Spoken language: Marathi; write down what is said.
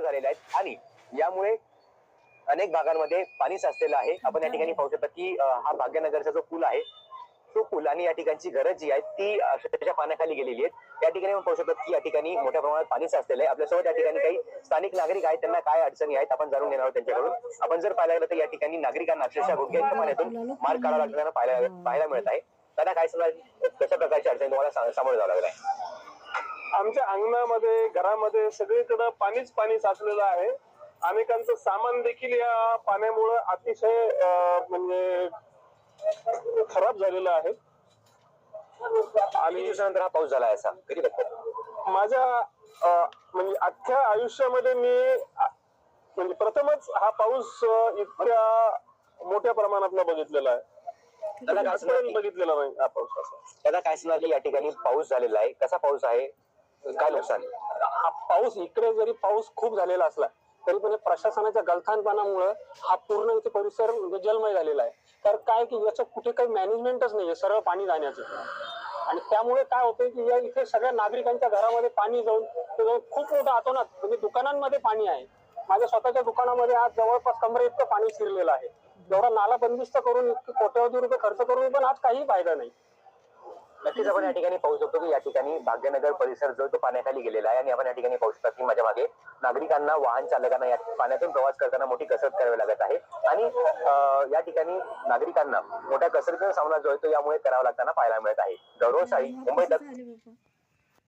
झालेले आहेत आणि यामुळे अनेक भागांमध्ये पाणी साचलेलं आहे. आपण या ठिकाणी पाहू शकता की हा भाग्यनगरचा जो पूल आहे तो पूल आणि या ठिकाणची घरं जी आहेत ती अक्षरशः पाण्याखाली गेलेली आहेत. या ठिकाणी आपण पाहू शकतो की या ठिकाणी मोठ्या प्रमाणात पाणी साचलेलं आहे. आपल्यासोबत या ठिकाणी काही स्थानिक नागरिक आहेत, त्यांना काय अडचणी आहेत आपण जाणून घेणार आहोत त्यांच्याकडून. आपण जर पाहायला गेलं तर या ठिकाणी नागरिकांना अक्षरशः गुडघ्या पाण्यातून मार्ग काढावा लागताना पाहायला मिळत आहे. त्यांना काय सांगाल, कशा प्रकारची अडचणी तुम्हाला सामोरं जावं लागलं आहे? आमच्या अंगणामध्ये घरामध्ये सगळीकडे पाणीच पाणी साचलेलं आहे. अनेकांचं सामान देखील या पाण्यामुळे अतिशय म्हणजे खराब झालेलं आहे. आणि दिवसानंतर हा पाऊस झाला असा कधी बघतात? माझ्या म्हणजे अख्ख्या आयुष्यामध्ये मी म्हणजे प्रथमच हा पाऊस इतक्या मोठ्या प्रमाणात बघितलेला आहे. बघितलेला नाही हा पाऊस असा. त्याला काय सांगणार की या ठिकाणी पाऊस झालेला आहे, कसा पाऊस आहे, काय नुकसान? हा पाऊस इकडे जरी पाऊस खूप झालेला असला तरी पण प्रशासनाच्या गलथानपणामुळे हा पूर्ण इथे परिसर म्हणजे जलमय झालेला आहे. तर काय की याचं कुठे काही मॅनेजमेंटच नाहीये सरळ पाणी जाण्याचं. आणि त्यामुळे काय होतंय की या इथे सगळ्या नागरिकांच्या घरामध्ये पाणी जाऊन खूप मोठं अतोनात म्हणजे दुकानांमध्ये पाणी आहे. माझ्या स्वतःच्या दुकानामध्ये आज जवळपास कमरे इतकं पाणी शिरलेलं आहे. एवढा नाला बंदिस्त करून इतके कोट्यवधी रुपये खर्च करून पण आज काही फायदा नाही. नक्कीच आपण या ठिकाणी पाहू शकतो की या ठिकाणी भाग्यनगर परिसर जो तो पाण्याखाली गेलेला आहे आणि आपण या ठिकाणी पाहू शकतो की माझ्या मागे नागरिकांना, वाहन चालकांना या पाण्यातून प्रवास करताना मोठी कसरत करावी लागत आहे आणि या ठिकाणी नागरिकांना मोठ्या कसरतीचा सामना जो आहे तो यामुळे करावा लागताना पाहायला मिळत आहे. गौरव साई, मुंबई तक.